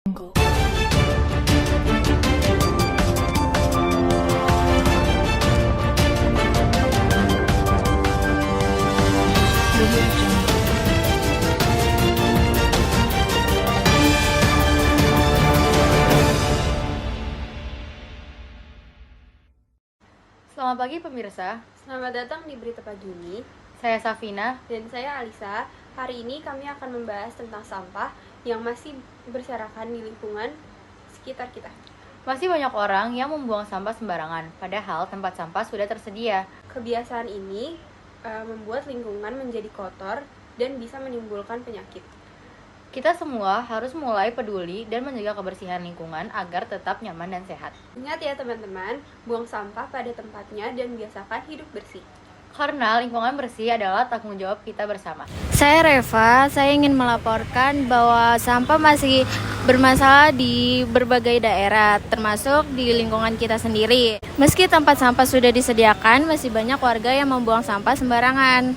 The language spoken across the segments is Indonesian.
Angle. Audio Jungle. Selamat pagi pemirsa, Selamat datang di Berita Pagi ini, saya Safina. dan saya Alisa. Hari ini kami akan membahas tentang sampah yang masih berserakan di lingkungan sekitar kita. Masih banyak orang yang membuang sampah sembarangan, padahal tempat sampah sudah tersedia. Kebiasaan ini membuat lingkungan menjadi kotor dan bisa menimbulkan penyakit. Kita semua harus mulai peduli dan menjaga kebersihan lingkungan agar tetap nyaman dan sehat. Ingat ya teman-teman, buang sampah pada tempatnya dan biasakan hidup bersih. Karena lingkungan bersih adalah tanggung jawab kita bersama. Saya Reva, saya ingin melaporkan bahwa sampah masih bermasalah di berbagai daerah, termasuk di lingkungan kita sendiri. Meski tempat sampah sudah disediakan, masih banyak warga yang membuang sampah sembarangan.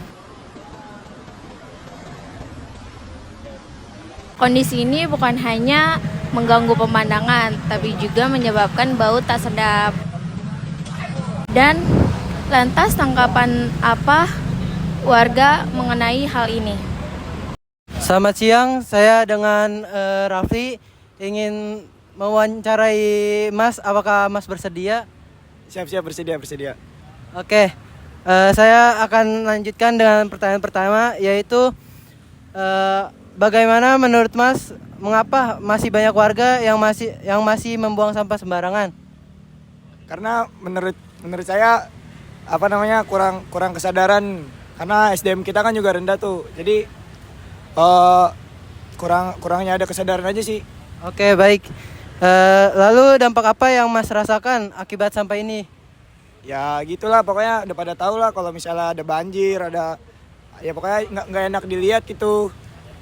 Kondisi ini bukan hanya mengganggu pemandangan, tapi juga menyebabkan bau tak sedap. Dan lantas tanggapan apa warga mengenai hal ini? Selamat siang, saya dengan Rafli ingin mewawancarai Mas. Apakah Mas bersedia? Siap, bersedia. Oke, saya akan lanjutkan dengan pertanyaan pertama, yaitu bagaimana menurut Mas, mengapa masih banyak warga yang masih membuang sampah sembarangan? Karena menurut saya kurang kesadaran, karena SDM kita kan juga rendah tuh. Jadi kurangnya ada kesadaran aja sih. Oke, baik. Lalu dampak apa yang Mas rasakan akibat sampah ini? Ya gitulah, pokoknya udah pada tahu lah kalau misalnya ada banjir, ya pokoknya nggak enak dilihat gitu.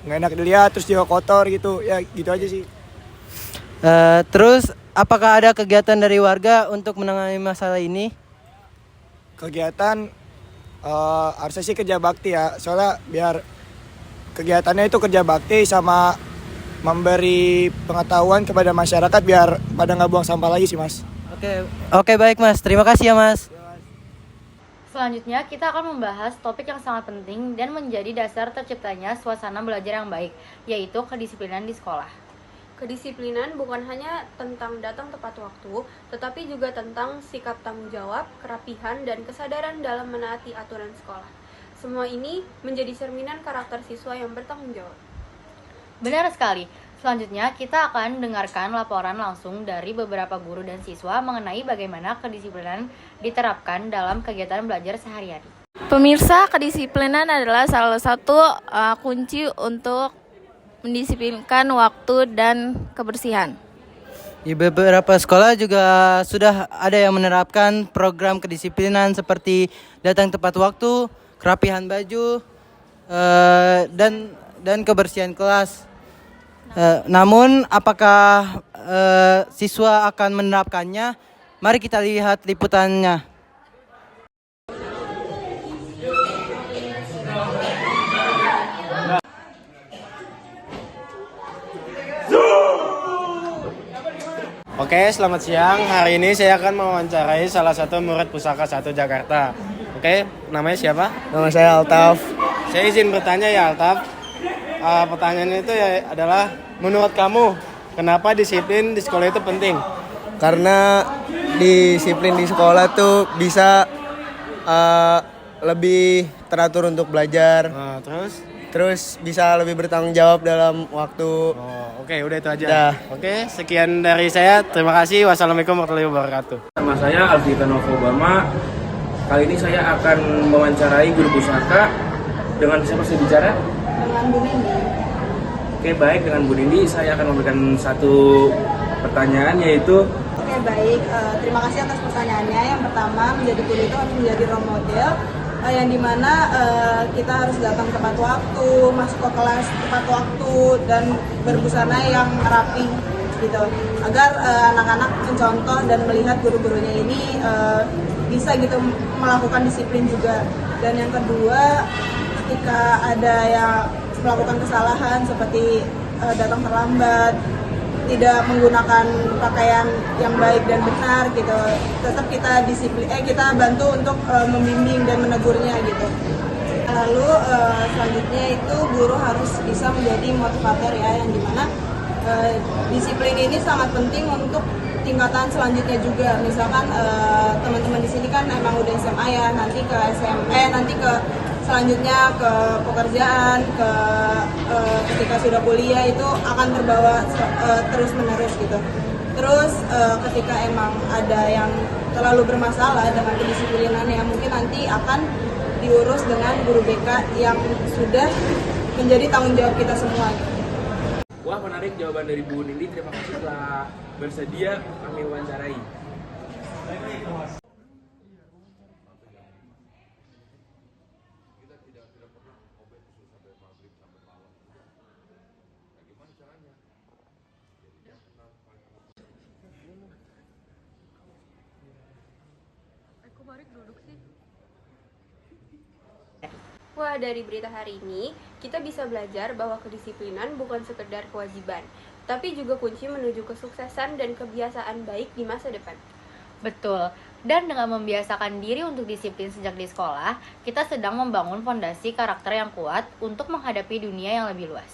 Nggak enak dilihat, terus juga kotor gitu. Ya gitu aja sih. Terus apakah ada kegiatan dari warga untuk menangani masalah ini? Kegiatan harusnya sih kerja bakti ya. Soalnya biar kegiatannya itu kerja bakti sama memberi pengetahuan kepada masyarakat biar pada nggak buang sampah lagi sih, Mas. Oke, baik Mas. Terima kasih ya Mas. Selanjutnya, kita akan membahas topik yang sangat penting dan menjadi dasar terciptanya suasana belajar yang baik, yaitu kedisiplinan di sekolah. Kedisiplinan bukan hanya tentang datang tepat waktu, tetapi juga tentang sikap tanggung jawab, kerapihan, dan kesadaran dalam menaati aturan sekolah. Semua ini menjadi cerminan karakter siswa yang bertanggung jawab. Benar sekali. Selanjutnya, kita akan dengarkan laporan langsung dari beberapa guru dan siswa mengenai bagaimana kedisiplinan diterapkan dalam kegiatan belajar sehari-hari. Pemirsa, kedisiplinan adalah salah satu kunci untuk mendisiplinkan waktu dan kebersihan. Di beberapa sekolah juga sudah ada yang menerapkan program kedisiplinan seperti datang tepat waktu, kerapihan baju, dan kebersihan kelas. Namun apakah siswa akan menerapkannya? Mari kita lihat liputannya. Oke, selamat siang. Hari ini saya akan mewawancarai salah satu murid Pusaka 1 Jakarta. Oke, namanya siapa? Nama saya Altaf. Saya izin bertanya ya Altaf. Pertanyaannya itu ya adalah, menurut kamu kenapa disiplin di sekolah itu penting? Karena disiplin di sekolah tuh bisa lebih teratur untuk belajar. Nah, Terus bisa lebih bertanggung jawab dalam waktu. Oke, udah itu aja. Dah. Oke, sekian dari saya. Terima kasih. Wassalamualaikum warahmatullahi wabarakatuh. Nama saya Alvita Nova Obama. Kali ini saya akan mewawancarai guru pusaka. Dengan siapa saya bicara? Dengan Bu Nindi. Oke, baik, dengan Bu Nindi saya akan memberikan satu pertanyaan, yaitu Oke, baik. Terima kasih atas pertanyaannya. Yang pertama, menjadi guru itu harus menjadi role model, yang dimana kita harus datang tepat waktu, masuk ke kelas tepat waktu, dan berbusana yang rapi gitu, agar anak-anak mencontoh dan melihat guru-gurunya ini bisa gitu melakukan disiplin juga. Dan yang kedua, ketika ada yang melakukan kesalahan seperti datang terlambat tidak menggunakan pakaian yang baik dan benar gitu. Tetap kita kita bantu untuk membimbing dan menegurnya gitu. Lalu selanjutnya itu guru harus bisa menjadi motivator ya, yang dimana disiplin ini sangat penting untuk tingkatan selanjutnya juga. Misalkan teman-teman di sini kan emang udah SMA ya, nanti ke nanti ke selanjutnya ke pekerjaan, ketika sudah kuliah itu akan terbawa terus menerus gitu. Terus ketika emang ada yang terlalu bermasalah dengan kedisiplinannya, mungkin nanti akan diurus dengan guru BK yang sudah menjadi tanggung jawab kita semua. Wah, menarik jawaban dari Bu Nindi. Terima kasih telah bersedia kami wawancarai. Wah, dari berita hari ini, kita bisa belajar bahwa kedisiplinan bukan sekedar kewajiban, tapi juga kunci menuju kesuksesan dan kebiasaan baik di masa depan. Betul. Dan dengan membiasakan diri untuk disiplin sejak di sekolah, kita sedang membangun fondasi karakter yang kuat untuk menghadapi dunia yang lebih luas.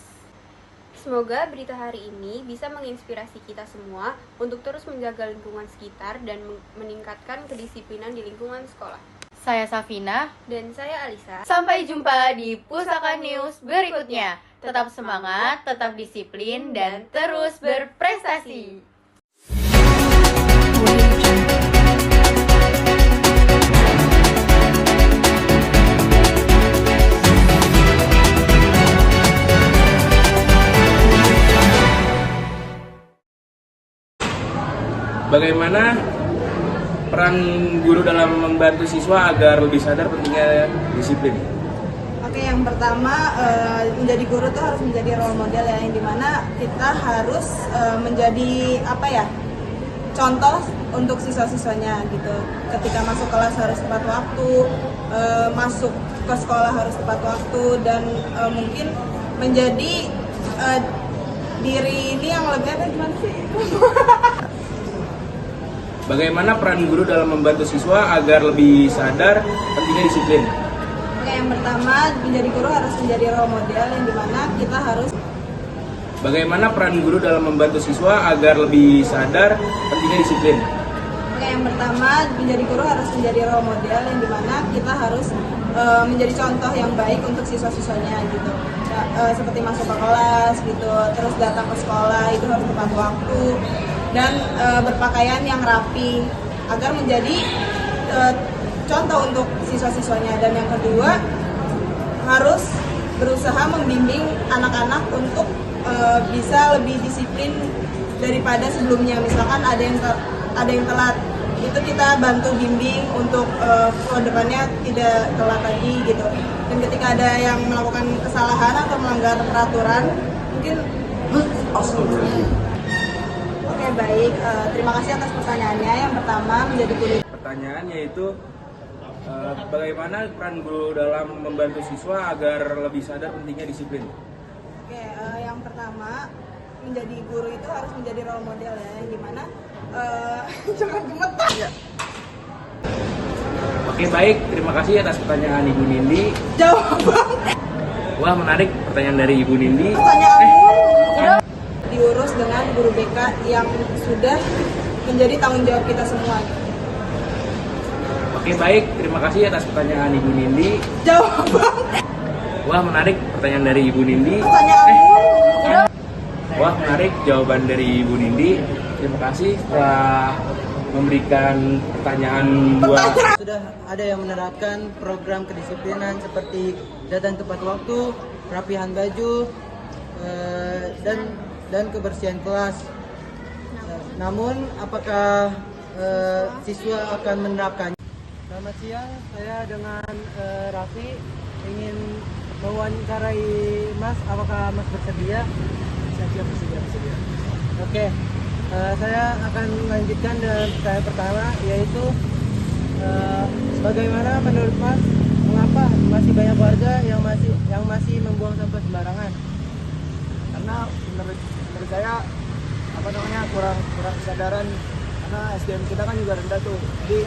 Semoga berita hari ini bisa menginspirasi kita semua untuk terus menjaga lingkungan sekitar dan meningkatkan kedisiplinan di lingkungan sekolah. Saya Safina. Dan saya Alisa. Sampai jumpa di Pusaka News berikutnya. Tetap semangat, tetap disiplin, dan terus berprestasi. Bagaimana peran guru dalam membantu siswa agar lebih sadar pentingnya disiplin? Oke, yang pertama menjadi guru tuh harus menjadi role model ya, yang dimana kita harus menjadi contoh untuk siswa-siswanya gitu. Ketika masuk kelas harus tepat waktu, masuk ke sekolah harus tepat waktu, dan mungkin menjadi diri ini yang lebih gimana sih? Bagaimana peran guru dalam membantu siswa agar lebih sadar pentingnya disiplin? Oke, yang pertama menjadi guru harus menjadi role model, yang dimana kita harus. Bagaimana peran guru dalam membantu siswa agar lebih sadar pentingnya disiplin? Oke, yang pertama menjadi guru harus menjadi role model, yang dimana kita harus menjadi contoh yang baik untuk siswa-siswanya gitu. Seperti masuk ke kelas gitu, terus datang ke sekolah itu harus tepat waktu, dan berpakaian yang rapi agar menjadi contoh untuk siswa-siswanya. Dan yang kedua, harus berusaha membimbing anak-anak untuk bisa lebih disiplin daripada sebelumnya. Misalkan ada yang telat, itu kita bantu bimbing untuk ke depannya tidak telat lagi gitu. Dan ketika ada yang melakukan kesalahan atau melanggar peraturan, mungkin Oke, baik. Terima kasih atas pertanyaannya. Yang pertama, menjadi guru. Pertanyaan yaitu bagaimana peran guru dalam membantu siswa agar lebih sadar pentingnya disiplin? Oke, yang pertama menjadi guru itu harus menjadi role model ya, yang dimana jangan gemetar ya. Oke, baik. Terima kasih atas pertanyaan Ibu Nindi. Jawab bang. Wah, menarik pertanyaan dari Ibu Nindi. Diurus dengan guru BK yang sudah menjadi tanggung jawab kita semua. Oke, baik. Terima kasih atas pertanyaan Ibu Nindi. Jawab bang. Wah, menarik pertanyaan dari Ibu Nindi. Wah, menarik jawaban dari Ibu Nindi. Terima kasih telah memberikan pertanyaan buat. Sudah ada yang menerapkan program kedisiplinan seperti datang tepat waktu, rapihan baju, dan kebersihan kelas. Namun, apakah siswa akan menerapkan? Selamat siang, saya dengan Raffi ingin mewawancarai Mas. Apakah Mas bersedia? Saya bersedia. Oke, saya akan melanjutkan dengan pertanyaan pertama, yaitu bagaimana menurut Mas, mengapa masih banyak warga yang masih membuang sampah sembarangan? Karena menurut saya kurang kesadaran karena SDM kita kan juga rendah tuh. Jadi